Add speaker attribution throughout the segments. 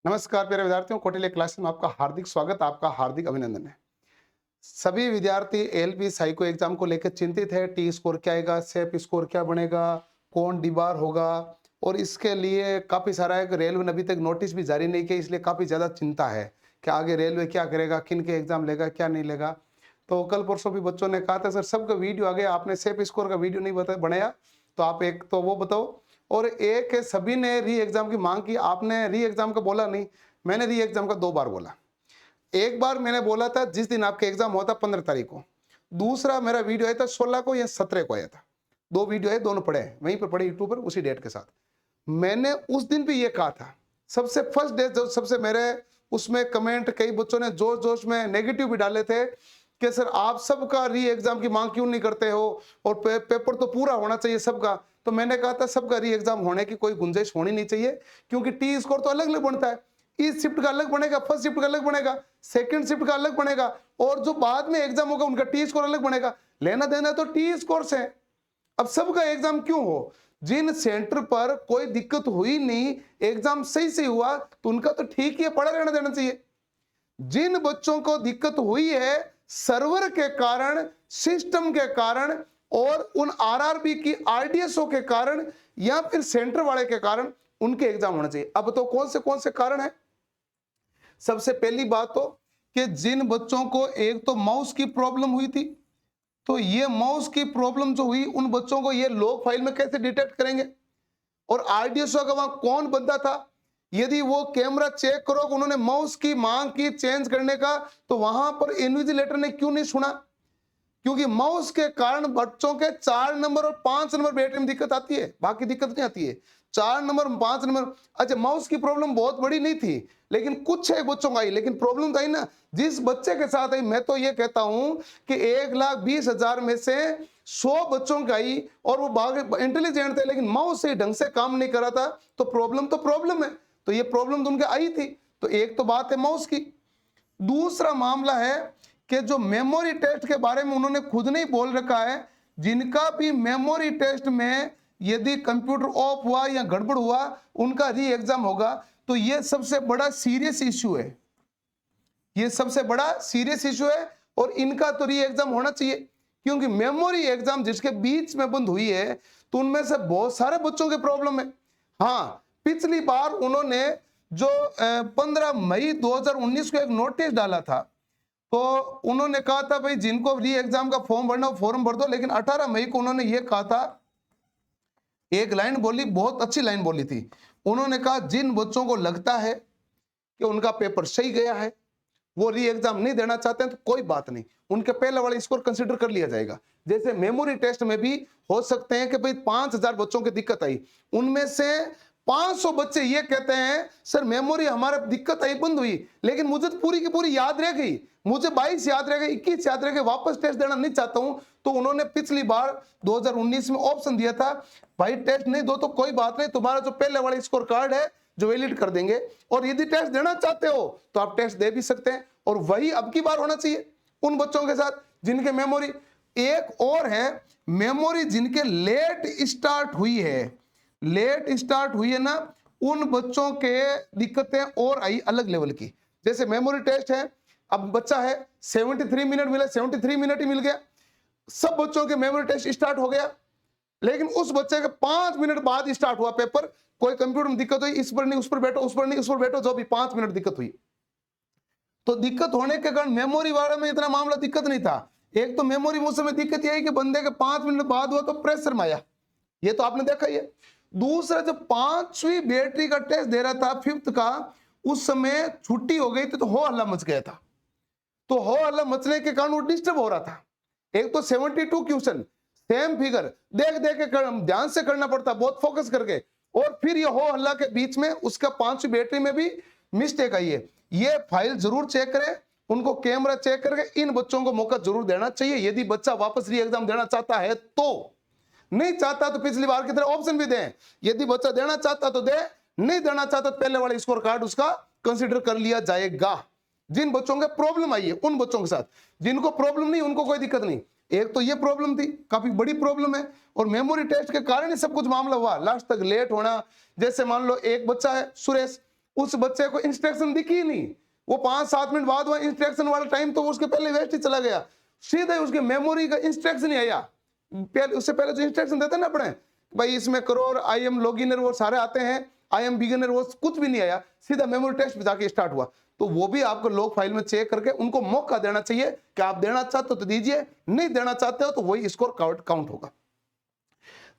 Speaker 1: नमस्कार प्यारे विद्यार्थियों, कौटिल्य क्लास में आपका हार्दिक स्वागत, आपका हार्दिक अभिनंदन है। सभी विद्यार्थी एलपी साइको एग्जाम को लेकर चिंतित है। टी स्कोर क्या आएगा, सेप स्कोर क्या बनेगा, कौन डीबार होगा, और इसके लिए काफी सारा है कि रेलवे ने अभी तक नोटिस भी जारी नहीं किया, इसलिए काफी ज्यादा चिंता है कि आगे रेलवे क्या करेगा, किन के एग्जाम लेगा, क्या नहीं लेगा। तो कल परसों भी बच्चों ने कहा था सर सबका वीडियो आ गया, आपने सेप स्कोर का वीडियो नहीं बनाया, तो आप एक तो वो बताओ। और एक है, सभी ने री एग्जाम की मांग की, आपने री एग्जाम का बोला नहीं। मैंने री एग्जाम का 2 बार बोला। एक बार मैंने बोला था जिस दिन आपके एग्जाम होता 15 तारीख को। दूसरा मेरा वीडियो आया था 16 को या 17 को आया था। 2 वीडियो है, दोनों पड़े हैं, वहीं पर पड़े यूट्यूब पर उसी डेट के साथ। मैंने उस दिन भी ये कहा था, सबसे फर्स्ट डे जो सबसे मेरे उसमें कमेंट कई बच्चों ने जोश जोश में नेगेटिव भी डाले थे कि सर आप सबका री एग्जाम की मांग क्यों नहीं करते हो, और पेपर तो पूरा होना चाहिए सबका। तो मैंने कहा था सबका री एग्जाम होने की कोई गुंजाइश होनी नहीं चाहिए, क्योंकि टी स्कोर तो अलग अलग बनता है। इस शिफ्ट का अलग बनेगा, फर्स्ट शिफ्ट का अलग बनेगा, सेकंड शिफ्ट का अलग बनेगा, और जो बाद में एग्जाम होगा उनका टी स्कोर अलग बनेगा। लेना देना तो टी स्कोर से है। अब सबका एग्जाम क्यों हो, जिन सेंटर पर कोई दिक्कत हुई नहीं, एग्जाम सही से हुआ, तो उनका तो ठीक ही है, पड़ा रहना देना चाहिए। जिन बच्चों को दिक्कत हुई है सर्वर के कारण, सिस्टम के कारण, और उन आरआरबी की आरडीएसओ के कारण, या फिर सेंटर वाले के कारण, उनके एग्जाम होना चाहिए। अब तो कौन से कारण है। सबसे पहली बात तो कि जिन बच्चों को एक तो माउस की प्रॉब्लम हुई थी, तो ये माउस की प्रॉब्लम जो हुई उन बच्चों को ये लॉग फाइल में कैसे डिटेक्ट करेंगे। और आरडीएसओ का वहां कौन बंदा था, यदि वो कैमरा चेक करो उन्होंने माउस की मांग की चेंज करने का, तो वहां पर इन्विजिलेटर ने क्यों नहीं सुना। क्योंकि माउस के कारण बच्चों के 4 नंबर और 5 नंबर बैटरी में दिक्कत आती है, बाकी दिक्कत नहीं आती है। 4 नंबर 5 नंबर, अच्छा माउस की प्रॉब्लम बहुत बड़ी नहीं थी, लेकिन कुछ एक बच्चों का आई, लेकिन प्रॉब्लम तो आई ना जिस बच्चे के साथ आई। मैं तो ये कहता हूं कि 1,20,000 में से 100 बच्चों का आई, और वो इंटेलिजेंट थे, लेकिन माउस से ढंग से काम नहीं कर रहा था, तो प्रॉब्लम है। तो ये प्रॉब्लम तो उनके आई थी। तो एक तो बात है माउस की। दूसरा मामला है कि जो मेमोरी टेस्ट के बारे में उन्होंने खुद नहीं बोल रखा है, जिनका भी मेमोरी टेस्ट में यदि कंप्यूटर ऑफ हुआ या गड़बड़ हुआ, उनका री एग्जाम होगा। तो ये सबसे बड़ा सीरियस इश्यू है, ये सबसे बड़ा सीरियस इश्यू है, और इनका तो री एग्जाम होना चाहिए। क्योंकि मेमोरी एग्जाम जिसके बीच में बंद हुई है, तो उनमें से बहुत सारे बच्चों के प्रॉब्लम है। हाँ, पिछली बार उन्होंने जो 15 मई 2019 को एक नोटिस डाला था, तो उन्होंने कहा था भाई जिनको री एग्जाम का फॉर्म भरना हो फॉर्म भर दो। लेकिन 18 मई को उन्होंने ये कहा था, एक लाइन बोली, बहुत अच्छी लाइन बोली थी। उन्होंने कहा जिन बच्चों को लगता है कि उनका पेपर सही गया है, वो री एग्जाम नहीं देना चाहते हैं, तो कोई बात नहीं, उनके पहले वाले स्कोर कंसीडर कर लिया जाएगा। जैसे मेमोरी टेस्ट में भी हो सकते हैं कि भाई 5,000 बच्चों की दिक्कत आई, उनमें से 500 बच्चे ये कहते हैं सर मेमोरी हमारा दिक्कत आई, बंद हुई, लेकिन मुझे तो पूरी की पूरी याद रह गई, मुझे 22 याद रह गई, 21 याद रह गई, वापस टेस्ट देना नहीं चाहता हूं। तो उन्होंने पिछली बार 2019 में ऑप्शन दिया था, भाई टेस्ट नहीं दो तो कोई बात नहीं, तुम्हारा जो पहले वाला स्कोर कार्ड है जो वैलिड कर देंगे, और यदि टेस्ट देना चाहते हो तो आप टेस्ट दे भी सकते हैं। और वही अब की बार होना चाहिए उन बच्चों के साथ जिनके मेमोरी। एक और है, मेमोरी जिनके लेट स्टार्ट हुई है, लेट स्टार्ट हुई है ना, उन बच्चों के दिक्कतें और आई अलग लेवल की। जैसे मेमोरी टेस्ट है, अब बच्चा है 73 मिनट मिला, 73 मिनट ही मिल गया, सब बच्चों के मेमोरी टेस्ट स्टार्ट हो गया, लेकिन उस बच्चे के 5 मिनट बाद स्टार्ट हुआ पेपर। कोई कंप्यूटर में दिक्कत हुई, इस पर नहीं उस पर बैठो, उस पर नहीं उस पर बैठो, जो भी 5 मिनट दिक्कत हुई। तो दिक्कत होने के कारण मेमोरी वाले में इतना मामला दिक्कत नहीं था। एक तो मेमोरी मौसम में दिक्कत यही कि बंदे के 5 मिनट बाद हुआ तो प्रेशर में आया, ये तो आपने देखा ही है। दूसरा, जब 5वीं बैटरी का टेस्ट दे रहा था 5th का, उस समय छुट्टी हो गई थी, तो हो हल्ला मच गया था। तो हो हल्ला मचने के कारण वो डिस्टर्ब हो रहा था। एक तो 72 क्वेश्चन सेम फिगर देख देख के ध्यान से करना पड़ता, बहुत फोकस करके, और फिर ये हो हल्ला के बीच में उसका 5वीं बैटरी में भी मिस्टेक आई है। ये फाइल जरूर चेक करें, उनको कैमरा चेक करके इन बच्चों को मौका जरूर देना चाहिए, यदि बच्चा वापस री एग्जाम देना चाहता है तो। नहीं चाहता तो पिछली बार की तरह ऑप्शन भी दें, यदि बच्चा देना चाहता तो दे, नहीं देना चाहता तो पहले वाला स्कोर कार्ड उसका कंसीडर कर लिया जाएगा। जिन बच्चों के प्रॉब्लम आई है उन बच्चों के साथ, जिनको प्रॉब्लम नहीं उनको कोई दिक्कत नहीं। एक तो ये प्रॉब्लम थी, काफी बड़ी प्रॉब्लम है, और मेमोरी टेस्ट के कारण ही सब कुछ मामला हुआ, लास्ट तक लेट होना। जैसे मान लो एक बच्चा है सुरेश, उस बच्चे को इंस्ट्रक्शन दिखी ही नहीं, वो 5-7 मिनट बाद हुआ इंस्ट्रक्शन वाला टाइम तो उसके पहले वेस्ट ही चला गया, सीधे उसके मेमोरी का इंस्ट्रक्शन ही आया। पहले उससे पहले जो इंस्ट्रक्शन देते ना अपने भाई इसमें करो और आई एम लॉगिनर वो सारे आते हैं, आई एम बिगिनर वो कुछ भी नहीं आया, सीधा मेमोरी टेस्ट पे जाके स्टार्ट हुआ। तो वो भी आपको लॉग फाइल में चेक करके उनको मौका देना चाहिए कि आप देना चाहते हो तो दीजिए, नहीं देना चाहते हो तो वही स्कोर काउंट होगा।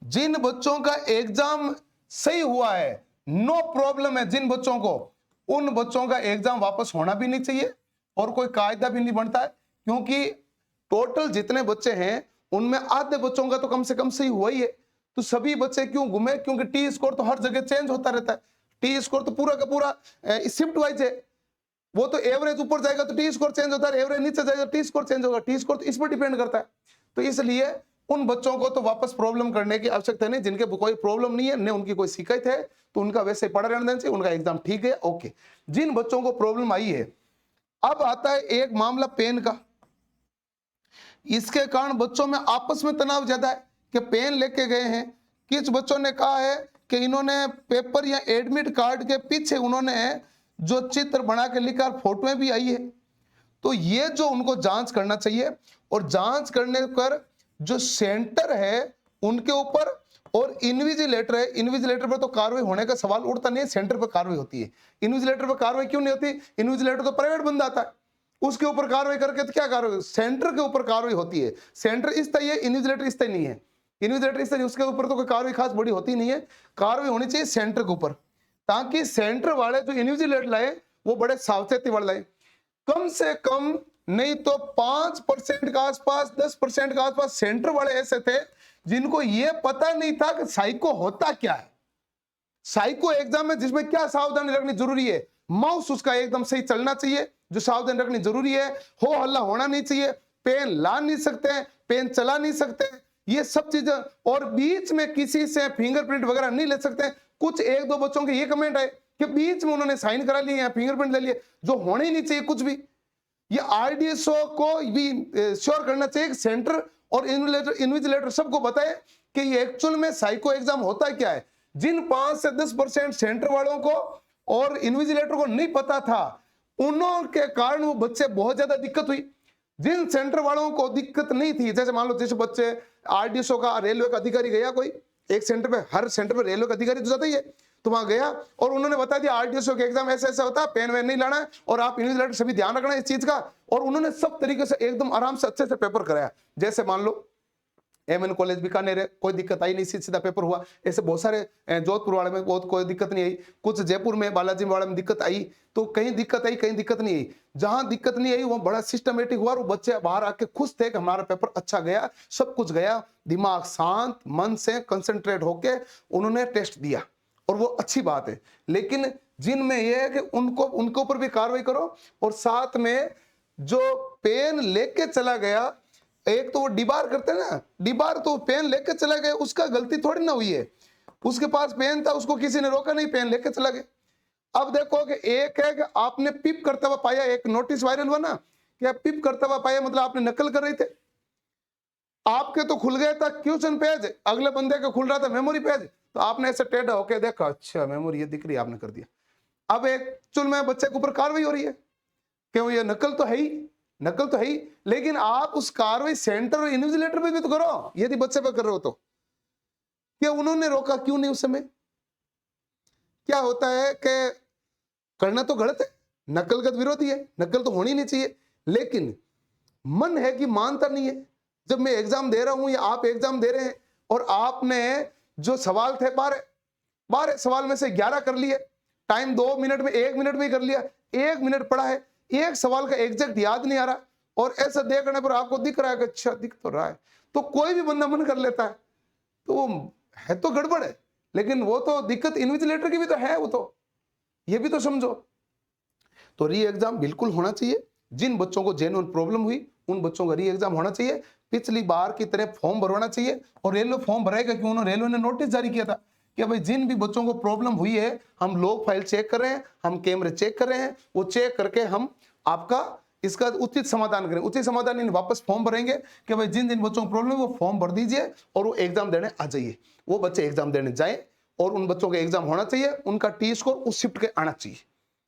Speaker 1: जिन बच्चों का एग्जाम सही हुआ है, नो प्रॉब्लम है जिन बच्चों को, उन बच्चों का एग्जाम वापस होना भी नहीं चाहिए और कोई कायदा भी नहीं बनता है, क्योंकि टोटल जितने बच्चे हैं उनमें आधे बच्चों का तो कम से कम सही हुआ ही है। तो सभी बच्चे क्यों घूमे, क्योंकि टी स्कोर तो हर जगह चेंज होता रहता है, टी स्कोर तो पूरा का पूरा शिफ्ट वाइज है, वो तो एवरेज ऊपर जाएगा तो टी स्कोर चेंज होता है, एवरेज नीचे जाएगा टी स्कोर चेंज होगा, टी स्कोर तो इस पर डिपेंड करता है। तो इसलिए उन बच्चों को तो वापस प्रॉब्लम करने की आवश्यकता नहीं, जिनके कोई प्रॉब्लम नहीं है, न उनकी कोई शिकायत है, तो उनका वैसे पढ़ा रहने देना चाहिए, उनका एग्जाम ठीक है, ओके। जिन बच्चों को प्रॉब्लम आई है, अब आता है एक मामला पेन का। इसके कारण बच्चों में आपस में तनाव ज्यादा है कि पेन लेके गए हैं, कुछ बच्चों ने कहा है कि इन्होंने पेपर या एडमिट कार्ड के पीछे उन्होंने जो चित्र बना के लिखा, फोटोएं भी आई है। तो ये जो उनको जांच करना चाहिए, और जांच करने पर जो सेंटर है उनके ऊपर और इन्विजिलेटर है, इन्विजिलेटर पर तो कार्रवाई होने का सवाल उठता नहीं है, सेंटर पर कार्रवाई होती है। इन्विजिलेटर पर कार्रवाई क्यों नहीं होती, इन्विजिलेटर तो प्राइवेट बंदा आता है, उसके ऊपर कार्रवाई करके तो क्या कार्रवाई, सेंटर के ऊपर कार्रवाई होती है। सेंटर इस तरह है, इन्विजिलेटर इस तरह नहीं है, इन्विजिलेटर इस तरह उसके ऊपर तो कोई कार्रवाई खास बड़ी होती नहीं है, कार्रवाई होनी चाहिए सेंटर के ऊपर, ताकि सेंटर वाले जो इन्विजिलेटर लाए वो बड़े सावचेती वाले लाए, कम से कम नहीं तो 5% के आसपास 10% के आसपास सेंटर वाले ऐसे थे जिनको ये पता नहीं था कि साइको होता क्या है, साइको एग्जाम में जिसमें क्या सावधानी रखनी जरूरी है, माउस उसका एकदम सही चलना चाहिए, जो सावधानी रखनी जरूरी है, हो हल्ला होना नहीं चाहिए, पेन ला नहीं सकते, पेन चला नहीं सकते, ये सब चीजें, और बीच में किसी से फिंगरप्रिंट वगैरह नहीं ले सकते। कुछ एक दो बच्चों के ये कमेंट है कि बीच में उन्होंने साइन करा लिए या फिंगरप्रिंट ले लिए, जो होने ही नहीं चाहिए कुछ भी। ये आरडीएसओ को भी श्योर करना चाहिए कि सेंटर और इन्विजिलेटर सबको बताए कि ये एक्चुअल में साइको एग्जाम होता क्या है। जिन 5 से 10% सेंटर वालों को और इन्विजिलेटर को नहीं पता था, उनके कारण वो बच्चे बहुत ज्यादा दिक्कत हुई। जिन सेंटर वालों को दिक्कत नहीं थी, जैसे मान लो जैसे बच्चे आरडीएसओ का रेलवे का अधिकारी गया, कोई एक सेंटर पे, हर सेंटर पे रेलवे का अधिकारी तो जाता ही है, तो वहां गया और उन्होंने बता दिया आरडीएसओ के एग्जाम ऐसा ऐसा होता है, पेन वेन नहीं लाना है और आप इन्विजिलेटर सभी ध्यान रखना है इस चीज का, और उन्होंने सब तरीके से एकदम आराम से अच्छे से पेपर कराया। जैसे मान लो एमएन कॉलेज बीकानेर है, कोई दिक्कत आई नहीं, सीधा पेपर हुआ। ऐसे बहुत सारे जोधपुर वाले में बहुत कोई दिक्कत नहीं आई, कुछ जयपुर में बालाजी वाले में दिक्कत आई, तो कहीं दिक्कत आई कहीं दिक्कत नहीं आई। जहां दिक्कत नहीं आई वो बड़ा सिस्टमेटिक हुआ, और बच्चे बाहर आके खुश थे कि हमारा पेपर अच्छा गया, सब कुछ गया, दिमाग शांत, मन से कंसंट्रेट होके उन्होंने टेस्ट दिया, और वो अच्छी बात है। लेकिन जिनमें यह है कि उनके ऊपर भी कार्रवाई करो, और साथ में जो पेन लेके चला गया, एक तो वो डिबार करते हैं ना, डिबार तो पेन लेके चला गया, उसका गलती थोड़ी ना हुई है, उसके पास पेन था, उसको किसी ने रोका नहीं, पेन लेके चला गया। अब देखो कि एक है कि आपने पिप करता हुआ पाया, एक नोटिस वायरल हुआ ना कि आप पिप करता हुआ पाया, मतलब आपने नकल कर रहे थे, आपके तो खुल गया था क्वेश्चन पेज, अगले बंदे का खुल रहा था मेमोरी पेज, तो आपने ऐसे टेढ़ा होके देखा, अच्छा मेमोरी ये दिख रही है, आपने कर दिया। अब एक चुल में बच्चे के ऊपर कार्रवाई हो रही है, क्यों, ये नकल तो है ही, नकल तो है ही, लेकिन आप उस कार्रवाई सेंटर और इन्विजिलेटर पे भी तो करो, यदि बच्चे पे कर रहे हो तो। क्या उन्होंने रोका क्यों नहीं उस समय? क्या होता है कि करना तो गलत है, नकल का विरोधी है, नकल तो होनी नहीं चाहिए, लेकिन मन है कि मानता नहीं है। जब मैं एग्जाम दे रहा हूं या आप एग्जाम दे रहे हैं, और आपने जो सवाल थे 12 सवाल में से 11 कर लिए, टाइम 2 मिनट में 1 मिनट में कर लिया, 1 मिनट पड़ा है, एक सवाल का एग्जैक्ट याद नहीं आ रहा, और ऐसा देखने पर आपको दिख रहा है कि अच्छा दिख तो रहा है, तो कोई भी बंदा मन कर लेता है, तो वो है तो गड़बड़ है। लेकिन वो तो दिक्कत इन्विजिलेटर की भी तो है, वो तो ये भी तो समझो। तो री एग्जाम बिल्कुल होना चाहिए, जिन बच्चों को जेन्युइन प्रॉब्लम हुई उन बच्चों का री एग्जाम होना चाहिए, पिछली बार की तरह फॉर्म भरवाना चाहिए। और रेलवे फॉर्म भराएगा क्यों, उन्होंने रेलवे ने नोटिस जारी किया था कि भाई जिन भी बच्चों को प्रॉब्लम हुई है, हम लॉग फाइल चेक कर रहे हैं, हम कैमरे चेक कर रहे हैं, वो चेक करके हम आपका इसका उचित समाधान करें। उचित समाधान इन वापस फॉर्म भरेंगे कि भाई जिन जिन बच्चों को प्रॉब्लम है वो फॉर्म भर दीजिए और वो एग्जाम देने आ जाइए। वो बच्चे एग्जाम देने जाए, और उन बच्चों का एग्जाम होना चाहिए, उनका टी स्कोर उस शिफ्ट के आना चाहिए।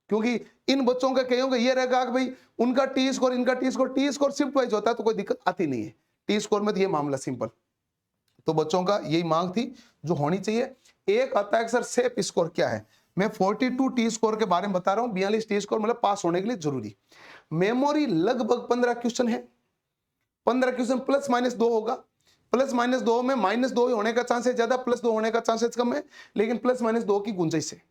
Speaker 1: क्योंकि इन बच्चों का कईयों का ये रहेगा कि भाई उनका टी स्कोर, इनका टी स्कोर शिफ्ट वाइज होता है तो कोई दिक्कत आती नहीं है। टी स्कोर में तो ये मामला सिंपल। तो बच्चों का यही मांग थी जो होनी चाहिए। एक आता है कि सर सेफ स्कोर क्या है। मैं 42 टी स्कोर के बारे में बता रहा हूँ। 42 टी स्कोर मतलब पास होने के लिए जरूरी। मेमोरी लगभग 15 क्वेश्चन है। 15 क्वेश्चन प्लस माइनस 2 होगा। प्लस माइनस 2 में माइनस 2 होने का चांसेस ज्यादा, प्लस 2 होने का चांसेस कम है, लेकिन प्लस माइनस 2 की गुंजाइश है।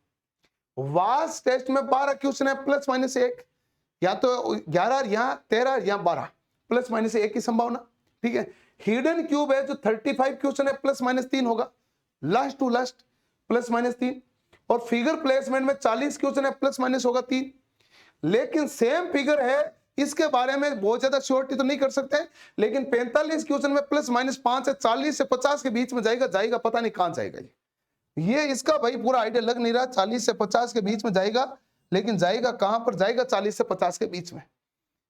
Speaker 1: वास टेस्ट में 12 क्वेश्चन है, प्लस माइनस 1, या तो 11 या 13 या 12, प्लस माइनस 1 की संभावना। ठीक है। हिडन क्यूब है जो 35 क्वेश्चन है, प्लस माइनस 3 होगा, last to last plus minus 3। और फिगर प्लेसमेंट में 40 क्वेश्चन है, प्लस माइनस होगा 3। लेकिन सेम फिगर है, इसके बारे में बहुत ज्यादा श्योरिटी तो नहीं कर सकते, लेकिन 45 क्वेश्चन में प्लस माइनस 5 है, 40 से 50 के बीच में जाएगा पता नहीं कहां जाएगा ये इसका भाई पूरा आइडिया लग नहीं रहा। 40 से 50 के बीच में जाएगा, लेकिन जाएगा कहां पर जाएगा? 40 से 50 के बीच में।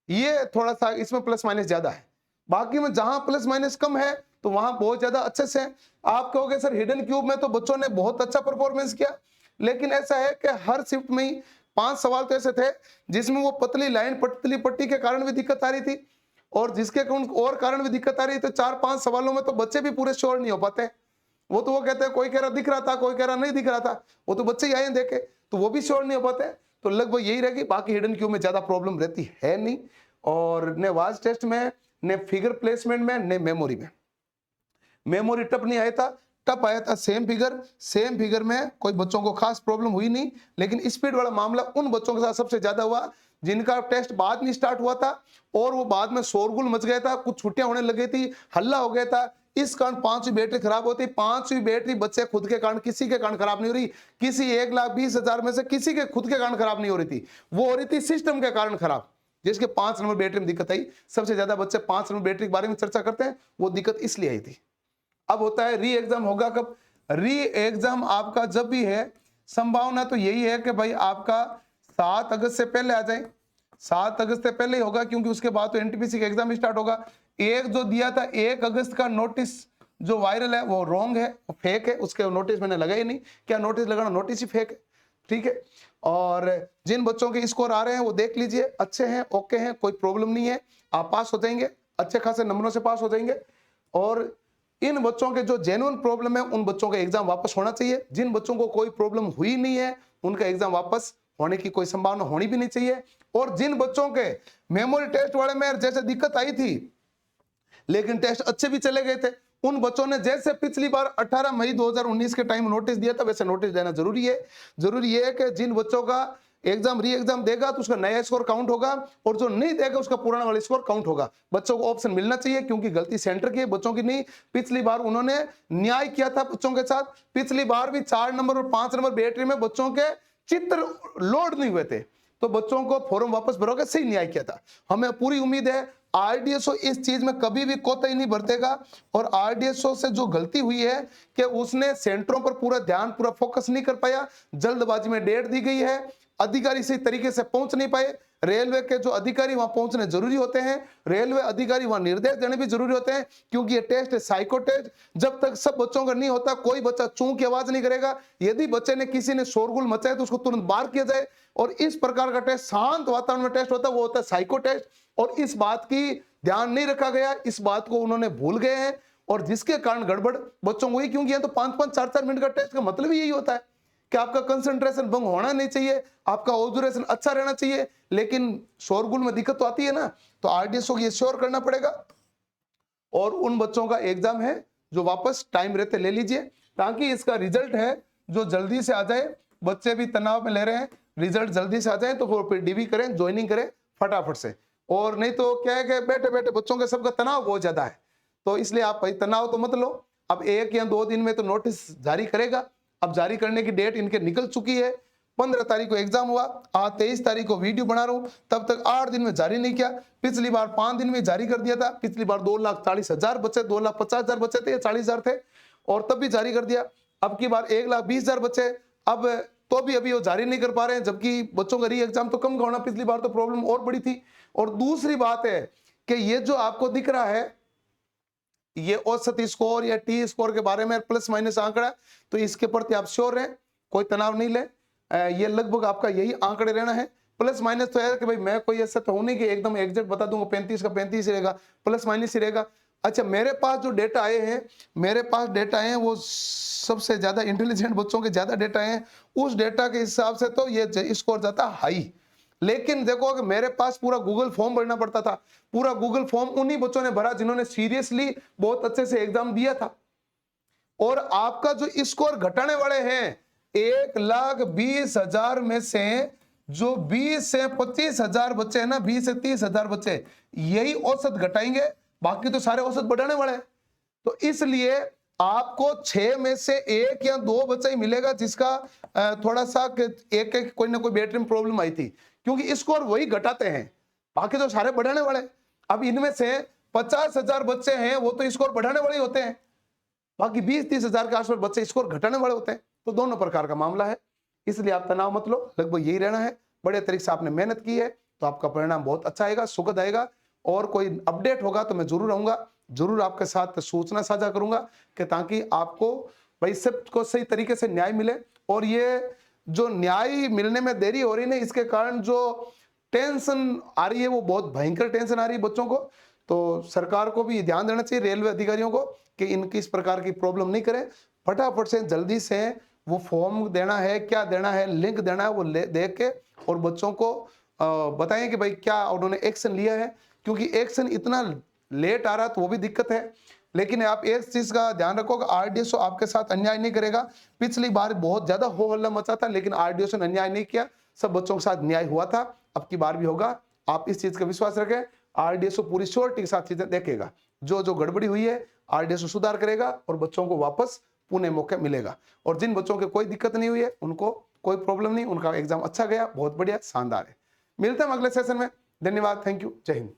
Speaker 1: ये थोड़ा सा इसमें प्लस माइनस ज्यादा है। बाकी में जहां प्लस माइनस कम है तो वहां बहुत ज्यादा अच्छे से है। आप कहोगे सर हिडन क्यूब में तो बच्चों ने बहुत अच्छा परफॉर्मेंस किया, लेकिन ऐसा है कि हर शिफ्ट में ही 5 सवाल तो ऐसे थे जिसमें वो पतली लाइन, पतली पट्टी के कारण भी दिक्कत आ रही थी, और जिसके और कारण भी दिक्कत आ रही थी। 4-5 सवालों में तो बच्चे भी पूरे श्योर नहीं हो पाते। वो तो वो कहते हैं कोई कह रहा दिख रहा था, कोई कह रहा नहीं दिख रहा था, वो तो बच्चे ही आए देखे, तो वो भी श्योर नहीं हो पाते। तो लगभग यही रहेगी। बाकी हिडन क्यूब में ज्यादा प्रॉब्लम रहती है नहीं। और ने वाज टेस्ट में, ने फिगर प्लेसमेंट में, ने मेमोरी में। मेमोरी टफ नहीं आया था, टफ आया था सेम फिगर। सेम फिगर में कोई बच्चों को खास प्रॉब्लम हुई नहीं, लेकिन स्पीड वाला मामला उन बच्चों के साथ सबसे ज्यादा हुआ जिनका टेस्ट बाद में स्टार्ट हुआ था, और वो बाद में शोरगुल मच गया था, कुछ छुट्टियां होने लगी थी, हल्ला हो गया था। इस कारण 5वीं बैटरी खराब होती। 5वीं बैटरी बच्चे खुद के कारण, किसी के कारण खराब नहीं हो रही। किसी 1,20,000 में से किसी के खुद के कारण खराब नहीं हो रही थी, वो हो रही थी सिस्टम के कारण खराब, जिसके 5 नंबर बैटरी में दिक्कत आई। सबसे ज्यादा बच्चे 5 नंबर बैटरी के बारे में चर्चा करते हैं, वो दिक्कत इसलिए आई थी। अब होता है री एग्जाम होगा कब? री एग्जाम आपका जब भी है, संभावना तो यही है कि भाई आपका 7 अगस्त से पहले आ जाए। 7 अगस्त से पहले ही होगा, क्योंकि उसके बाद तो एनटीपीसी का एग्जाम स्टार्ट होगा। एक जो दिया था 1 अगस्त का नोटिस जो वायरल है वो रॉन्ग है, वो फेक है। उसके नोटिस मैंने लगा ही नहीं, क्या नोटिस लगाना, नोटिस ही फेक है। ठीक है। और जिन बच्चों के स्कोर आ रहे हैं वो देख लीजिए, अच्छे हैं, ओके हैं, कोई प्रॉब्लम नहीं है, आप पास हो जाएंगे, अच्छे खासे नंबरों से पास हो जाएंगे। और इन बच्चों के जो जेन्युइन प्रॉब्लम है उन बच्चों का एग्जाम वापस होना चाहिए। जिन बच्चों को कोई प्रॉब्लम हुई नहीं है उनका एग्जाम वापस होने की कोई संभावना होनी भी नहीं चाहिए। और जिन बच्चों के मेमोरी टेस्ट वाले में जैसे दिक्कत आई थी, लेकिन टेस्ट अच्छे भी चले गए थे, उन बच्चों ने जैसे पिछली बार 18 मई 2019 के टाइम नोटिस दिया था, वैसे नोटिस देना जरूरी है। जरूरी है कि जिन बच्चों का एग्जाम री एग्जाम देगा तो उसका नया स्कोर काउंट होगा, और जो नहीं देगा उसका पुराना वाला स्कोर काउंट होगा। बच्चों को ऑप्शन मिलना चाहिए, क्योंकि गलती सेंटर की है, बच्चों की नहीं। पिछली बार उन्होंने न्याय किया था बच्चों के साथ। पिछली बार भी 4 नंबर और 5 नंबर बैटरी में बच्चों के चित्र लोड नहीं हुए थे, तो बच्चों को फॉर्म वापस भरोगे, सही न्याय किया था। हमें पूरी उम्मीद है आरडीएसओ इस चीज में कभी भी कोताही नहीं बरतेगा। और आरडीएसओ से जो गलती हुई है कि उसने सेंटरों पर पूरा ध्यान, पूरा फोकस नहीं कर पाया, जल्दबाजी में डेट दी गई है, अधिकारी सही तरीके से पहुंच नहीं पाए। रेलवे के जो अधिकारी वहां पहुंचने जरूरी होते हैं, रेलवे अधिकारी वहां निर्देश देने भी जरूरी होते हैं, क्योंकि ये टेस्ट है साइको टेस्ट। जब तक सब बच्चों का नहीं होता, कोई बच्चा चूं की आवाज नहीं करेगा। यदि बच्चे ने किसी ने शोरगुल मचाया तो उसको तुरंत बाहर किया जाए। और इस प्रकार का टेस्ट शांत वातावरण में टेस्ट होता है, वो होता है साइको टेस्ट। और इस बात की ध्यान नहीं रखा गया, इस बात को उन्होंने भूल गए हैं, और जिसके कारण गड़बड़ बच्चों को हुई। क्योंकि ये तो 5-5, 4-4 मिनट का टेस्ट का मतलब ही यही होता है कि आपका कंसंट्रेशन भंग होना नहीं चाहिए, आपका ऑब्जर्वेशन अच्छा रहना चाहिए, लेकिन शोरगुल में दिक्कत तो आती है ना। तो आरडीएसओ को ये श्योर करना पड़ेगा। और उन बच्चों का एग्जाम है जो वापस टाइम रहते ले लीजिए, ताकि इसका रिजल्ट है जो जल्दी से आ जाए। बच्चे भी तनाव में ले रहे हैं, रिजल्ट जल्दी से आ जाए तो फिर डीबी करें, ज्वाइनिंग करें फटाफट से। और नहीं तो क्या है कि बैठे बैठे बच्चों के सबका तनाव बहुत ज्यादा है, तो इसलिए आप भाई तनाव तो मत लो। अब 1 या 2 दिन में तो नोटिस जारी करेगा। अब जारी करने की डेट इनके निकल चुकी है। 15 तारीख को एग्जाम हुआ, आज 23 तारीख को वीडियो बना रहा हूं, तब तक 8 दिन में जारी नहीं किया। पिछली बार 5 दिन में जारी कर दिया था। पिछली बार 2,40,000 बच्चे, 2,50,000 बच्चे थे या 40,000 थे, और तब भी जारी कर दिया। अब की बार 1,20,000 बच्चे, अब तो भी अभी वो जारी नहीं कर पा रहे हैं, जबकि बच्चों का री एग्जाम तो कम का होना, पिछली बार तो प्रॉब्लम और बड़ी थी। और दूसरी बात है कि ये जो आपको दिख रहा है ये औसत स्कोर या टी स्कोर के बारे में प्लस माइनस आंकड़ा, तो इसके प्रति आप श्योर रहें, कोई तनाव नहीं ले। ये लगभग आपका यही आंकड़े रहना है। प्लस माइनस तो है कि भाई मैं कोई ऐसा तो हूं नहीं कि एकदम एग्जैक्ट बता दूंगा 35 का 35 ही रहेगा, प्लस माइनस ही रहेगा। अच्छा, मेरे पास जो डेटा आए हैं, मेरे पास डेटा आए हैं वो सबसे ज्यादा इंटेलिजेंट बच्चों के ज्यादा डेटा आए हैं, उस डेटा के हिसाब से तो ये स्कोर जाता हाई। लेकिन देखो कि मेरे पास पूरा गूगल फॉर्म भरना पड़ता था, पूरा गूगल फॉर्म उन्हीं बच्चों ने भरा जिन्होंने सीरियसली बहुत अच्छे से एग्जाम दिया था। और आपका जो स्कोर घटाने वाले हैं 1,20,000 में से जो 20 से 25,000 बच्चे हैं ना, 20 से 30,000 बच्चे, यही औसत घटाएंगे, बाकी तो सारे औसत बढ़ाने वाले हैं। तो इसलिए आपको 6 में से 1 या 2 बच्चा ही मिलेगा जिसका थोड़ा सा एक कोई ना कोई बैटरी में प्रॉब्लम आई थी, क्योंकि स्कोर वही घटाते हैं, बाकी तो सारे बढ़ाने वाले। अब इनमें से 50,000 बच्चे हैं वो तो स्कोर बढ़ाने वाले होते हैं, बाकी 20-30,000 के आसपास बच्चे स्कोर घटाने वाले होते हैं। तो दोनों प्रकार का मामला है, इसलिए आप तनाव मत लो, लगभग यही रहना है। बड़े तरीके से आपने मेहनत की है तो आपका परिणाम बहुत अच्छा आएगा, सुखद आएगा। और कोई अपडेट होगा तो मैं जरूर आऊंगा, जरूर आपके साथ सूचना साझा करूंगा कि ताकि आपको भाई सबको सही तरीके से न्याय मिले। और ये जो न्याय मिलने में देरी हो रही है, इसके कारण जो टेंशन आ रही है वो बहुत भयंकर टेंशन आ रही है बच्चों को। तो सरकार को भी ध्यान देना चाहिए, रेलवे अधिकारियों को, कि इनकी इस प्रकार की प्रॉब्लम नहीं करें। फटाफट से जल्दी से वो फॉर्म देना है, क्या देना है, लिंक देना है, वो दे के और बच्चों को बताएं कि भाई क्या उन्होंने एक्शन लिया है, क्योंकि एक्शन इतना लेट आ रहा तो वो भी दिक्कत है। लेकिन आप एक चीज का ध्यान रखो कि आरडीएसओ आपके साथ अन्याय नहीं करेगा। पिछली बार बहुत ज्यादा हो हल्ला मचा था, लेकिन आरडीएसओ ने अन्याय नहीं किया, सब बच्चों के साथ न्याय हुआ था। अब की बार भी होगा, आप इस चीज का विश्वास रखें। आरडीएसओ पूरी श्योरिटी के साथ चीजें देखेगा, जो जो गड़बड़ी हुई है आरडीएसओ सुधार करेगा और बच्चों को वापस पुनः मौका मिलेगा। और जिन बच्चों के कोई दिक्कत नहीं हुई है उनको कोई प्रॉब्लम नहीं, उनका एग्जाम अच्छा गया, बहुत बढ़िया, शानदार है। मिलते हैं अगले सेशन में। धन्यवाद, थैंक यू, जय हिंद।